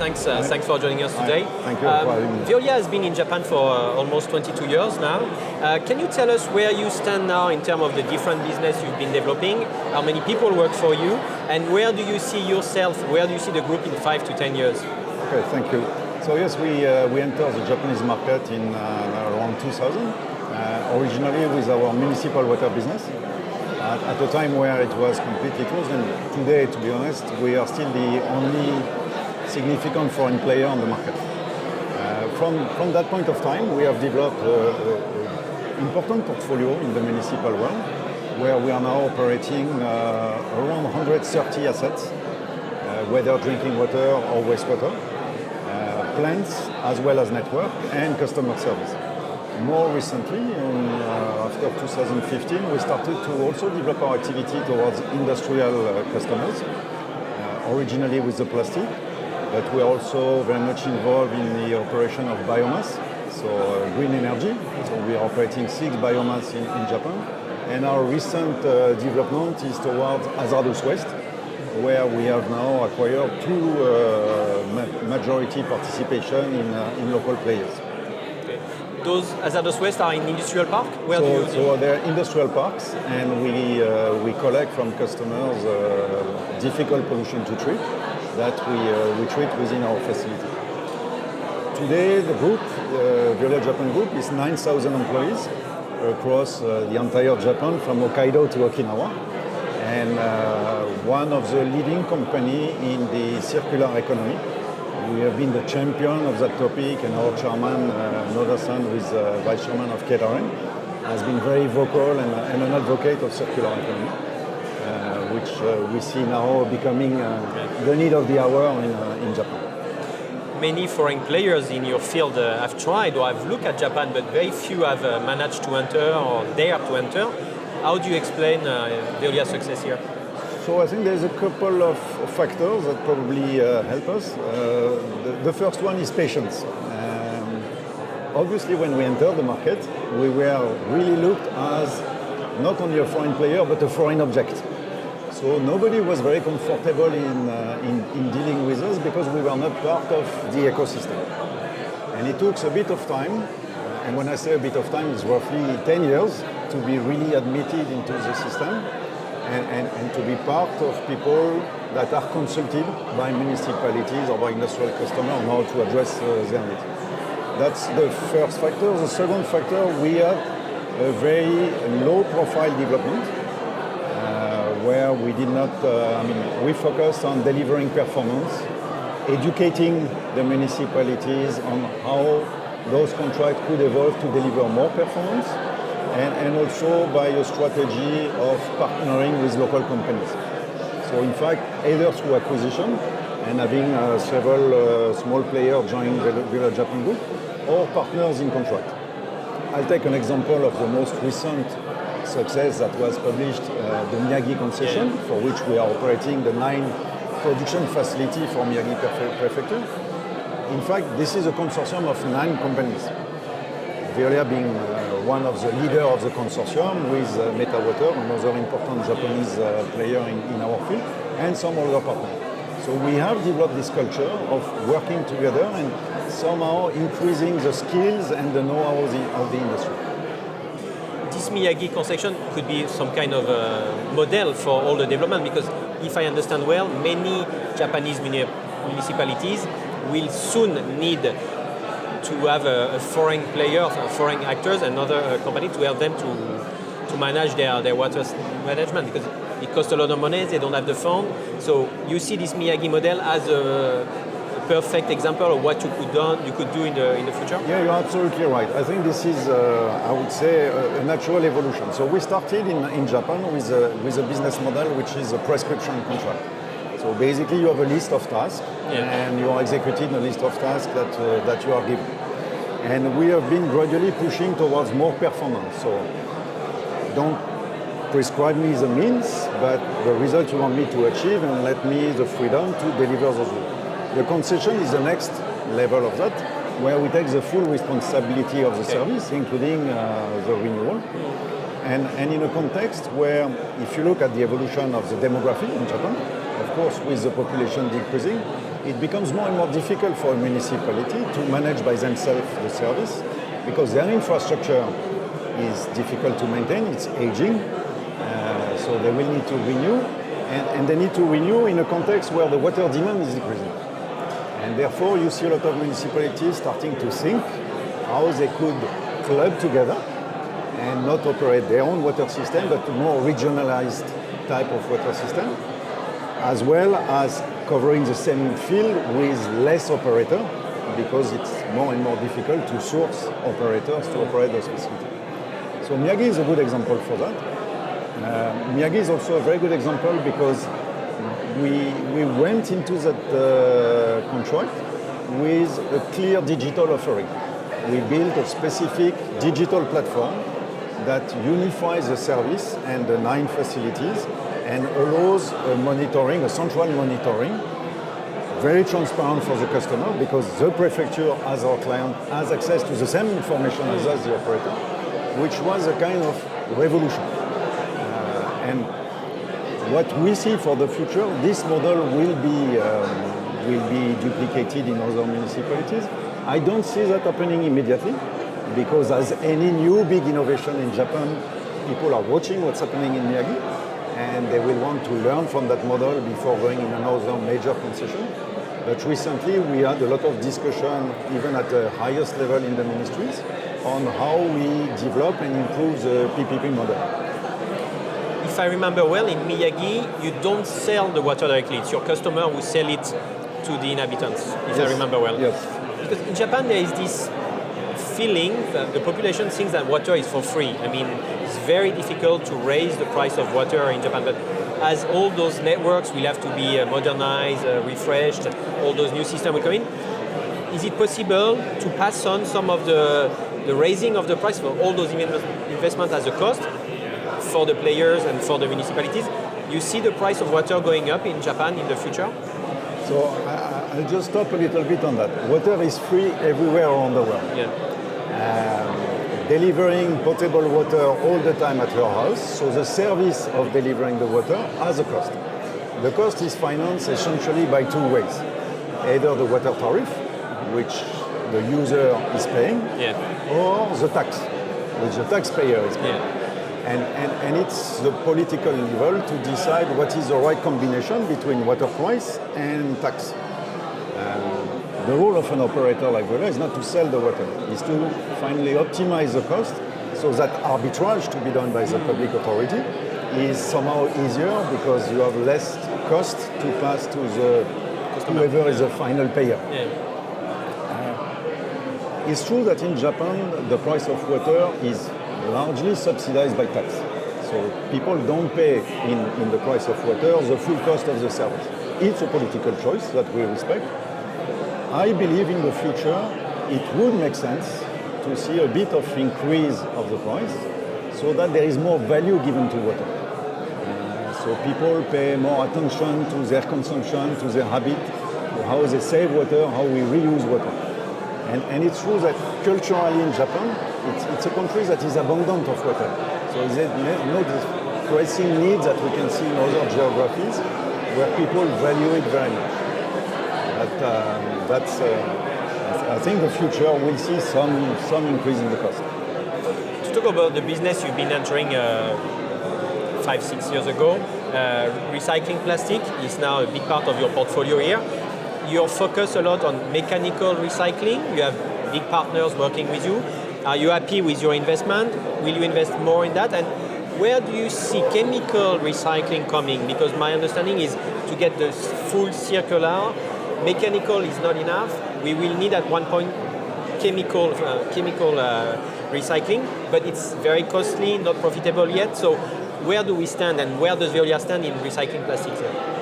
Thanks for joining us today. Thank you for having me. Veolia has been in Japan for almost 22 years now. Can you tell us where you stand now in terms of the different business you've been developing? How many people work for you? And where do you see yourself, where do you see the group in 5 to 10 years? Okay, thank you. So yes, we entered the Japanese market in around 2000, originally with our municipal water business. At a time where it was completely closed, and today, to be honest, we are still the only significant foreign player on the market. From that point of time, we have developed an important portfolio in the municipal world, where we are now operating around 130 assets, whether drinking water or wastewater, plants as well as network and customer service. More recently, after 2015, we started to also develop our activity towards industrial customers, originally with the plastic, but we are also very much involved in the operation of biomass, so green energy. So we are operating 6 biomass in Japan. And our recent development is towards hazardous waste, where we have now acquired 2 majority participation in local players. Those hazardous waste are in industrial park? So they're industrial parks, and we collect from customers difficult pollution to treat that we treat within our facility. Today, the group, Veolia Japan Group, is 9,000 employees across the entire Japan, from Hokkaido to Okinawa, and one of the leading company in the circular economy. We have been the champion of that topic, and our chairman, Noda-san, who is vice chairman of KONO, has been very vocal and an advocate of circular economy, which we see now becoming the need of the hour in Japan. Many foreign players in your field have tried or have looked at Japan, but very few have managed to enter or dare to enter. How do you explain Veolia's success here? So I think there's a couple of factors that probably help us. The first one is patience. Obviously, when we entered the market, we were really looked as not only a foreign player, but a foreign object. So nobody was very comfortable in dealing with us because we were not part of the ecosystem. And it took a bit of time, and when I say a bit of time, it's roughly 10 years to be really admitted into the system. And to be part of people that are consulted by municipalities or by industrial customers on how to address their needs. That's the first factor. The second factor, we have a very low-profile development where we did not, we focused on delivering performance, educating the municipalities on how those contracts could evolve to deliver more performance, and also by a strategy of partnering with local companies. So in fact, either through acquisition and having several small players join the Veolia Japan Group, or partners in contract. I'll take an example of the most recent success that was published, the Miyagi concession, for which we are operating the 9 production facility for Miyagi Prefecture. In fact, this is a consortium of 9 companies. Veolia being one of the leaders of the consortium with Meta Water, another important Japanese player in our field, and some other partners. So we have developed this culture of working together and somehow increasing the skills and the know-how of the industry. This Miyagi concession could be some kind of model for all the development, because if I understand well, many Japanese municipalities will soon need to have a foreign player, foreign actors, and other company to help them to manage their water management, because it costs a lot of money, they don't have the fund. So you see this Miyagi model as a perfect example of what you could do in the future? Yeah, you're absolutely right. I think this is, I would say, a natural evolution. So we started in Japan with a business model which is a prescription contract. So basically you have a list of tasks, and you are executing a list of tasks that you are given. And we have been gradually pushing towards more performance. So don't prescribe me the means, but the result you want me to achieve, and let me the freedom to deliver those results. The concession is the next level of that, where we take the full responsibility of the service, including the renewal. And in a context where, if you look at the evolution of the demography in Japan, of course, with the population decreasing, it becomes more and more difficult for a municipality to manage by themselves the service because their infrastructure is difficult to maintain, it's aging, so they will need to renew, and they need to renew in a context where the water demand is decreasing. And therefore you see a lot of municipalities starting to think how they could club together and not operate their own water system, but a more regionalized type of water system, as well as covering the same field with less operator, because it's more and more difficult to source operators to operate those facilities. So Miyagi is a good example for that. Miyagi is also a very good example because we went into that contract with a clear digital offering. We built a specific digital platform that unifies the service and the 9 facilities and allows monitoring, a central monitoring, very transparent for the customer because the prefecture, as our client, has access to the same information as us, the operator, which was a kind of revolution. And what we see for the future, this model will be duplicated in other municipalities. I don't see that happening immediately because as any new big innovation in Japan, people are watching what's happening in Miyagi and they will want to learn from that model before going in another major concession. But recently we had a lot of discussion, even at the highest level in the ministries, on how we develop and improve the PPP model. If I remember well, in Miyagi, you don't sell the water directly. It's your customer who sell it to the inhabitants, if I remember well. Yes. Because in Japan, there is this feeling that the population thinks that water is for free. I mean, it's very difficult to raise the price of water in Japan, but as all those networks will have to be modernized, refreshed, all those new systems will come in, is it possible to pass on some of the raising of the price for all those investments as a cost for the players and for the municipalities? You see the price of water going up in Japan in the future? So I'll just stop a little bit on that. Water is free everywhere around the world. Yeah. Delivering potable water all the time at your house, so the service of delivering the water has a cost. The cost is financed essentially by 2 ways. Either the water tariff, which the user is paying, or the tax, which the taxpayer is paying. And it's the political level to decide what is the right combination between water price and tax. The role of an operator like Veolia is not to sell the water, is to finally optimize the cost so that arbitrage to be done by the public authority is somehow easier because you have less cost to pass to the whoever is the final payer. It's true that in Japan the price of water is largely subsidized by tax. So people don't pay in the price of water the full cost of the service. It's a political choice that we respect. I believe in the future it would make sense to see a bit of increase of the price so that there is more value given to water. So people pay more attention to their consumption, to their habit, to how they save water, how we reuse water. And it's true that culturally in Japan, it's a country that is abundant of water. So there's no pressing need that we can see in other geographies where people value it very much. But I think the future will see some increase in the cost. To talk about the business you've been entering 5-6 years ago, recycling plastic is now a big part of your portfolio here. You're focused a lot on mechanical recycling. You have big partners working with you. Are you happy with your investment? Will you invest more in that? And where do you see chemical recycling coming? Because my understanding is to get the full circular, mechanical is not enough. We will need at one point chemical recycling, but it's very costly, not profitable yet. So where do we stand and where does Veolia stand in recycling plastics?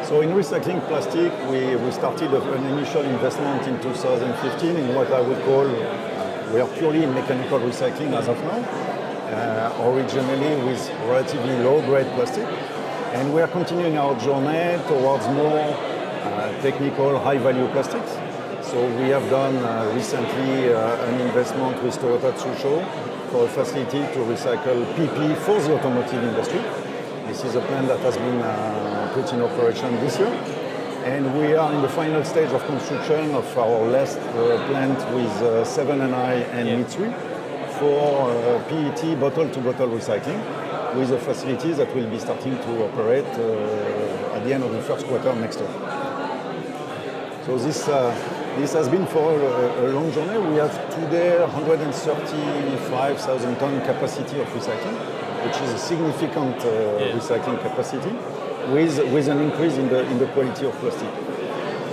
So in recycling plastic, we started an initial investment in 2015 in what I would call, we are purely in mechanical recycling as of now, originally with relatively low-grade plastic. And we are continuing our journey towards more technical, high-value plastics. So we have done recently an investment with Toyota Tsusho for a facility to recycle PP for the automotive industry. This is a plant that has been put in operation this year. And we are in the final stage of construction of our last plant with Seven & I and Mitsui for PET bottle-to-bottle recycling, with the facilities that will be starting to operate at the end of the first quarter next year. So this has been for a long journey. We have today 135,000 ton capacity of recycling, which is a significant recycling capacity, with an increase in the quality of plastic.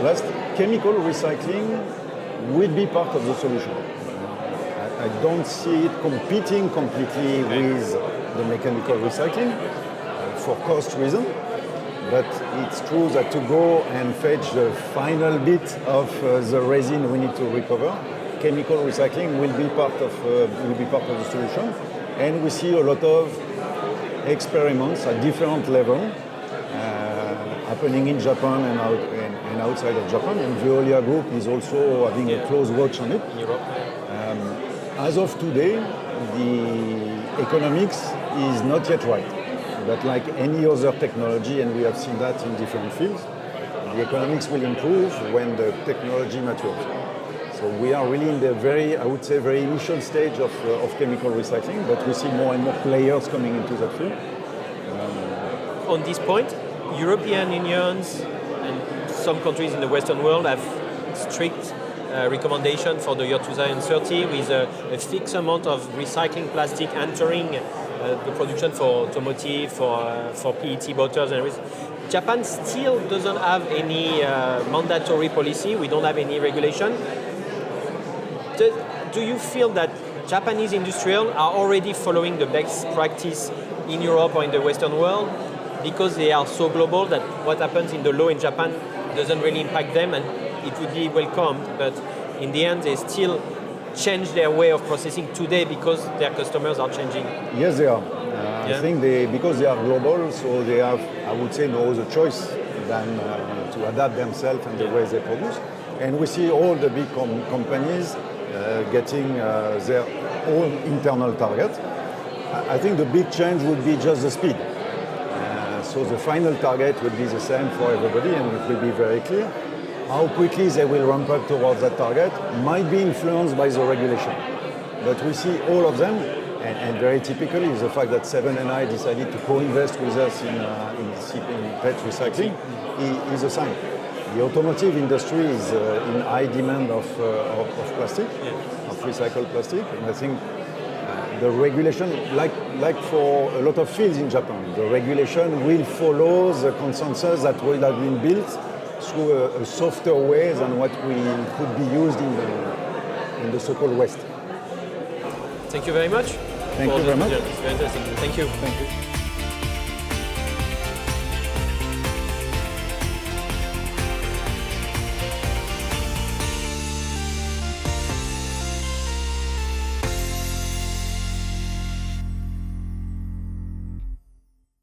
Last, chemical recycling will be part of the solution. I don't see it competing completely with the mechanical recycling for cost reason. But it's true that to go and fetch the final bit of the resin we need to recover, chemical recycling will be part of the solution. And we see a lot of experiments at different levels happening in Japan and outside of Japan. And Veolia Group is also having a close watch on it. Europe. As of today, the economics is not yet right. But like any other technology, and we have seen that in different fields, the economics will improve when the technology matures. So we are really in the very initial stage of chemical recycling, but we see more and more players coming into that field. On this point, European unions and some countries in the Western world have strict recommendation for the year 2030 with a fixed amount of recycling plastic entering the production for automotive, for PET bottles and everything. Japan still doesn't have any mandatory policy. We don't have any regulation. Do you feel that Japanese industrials are already following the best practice in Europe or in the Western world because they are so global that what happens in the law in Japan doesn't really impact them and it would be welcomed, but in the end they still change their way of processing today because their customers are changing? Yes, they are. I think because they are global, so they have, I would say, no other choice than to adapt themselves and the way they produce. And we see all the big companies getting their own internal target. I think the big change would be just the speed. So the final target would be the same for everybody, and it will be very clear. How quickly they will ramp up towards that target might be influenced by the regulation. But we see all of them, and very typically the fact that Seven & I decided to co-invest with us in PET recycling is a sign. The automotive industry is in high demand of plastic, of recycled plastic, and I think the regulation, like for a lot of fields in Japan, the regulation will follow the consensus that will have been built through a softer way than what could be used in the so-called West. Thank you very much. Thank you very much. It's very interesting. Thank you. Thank you.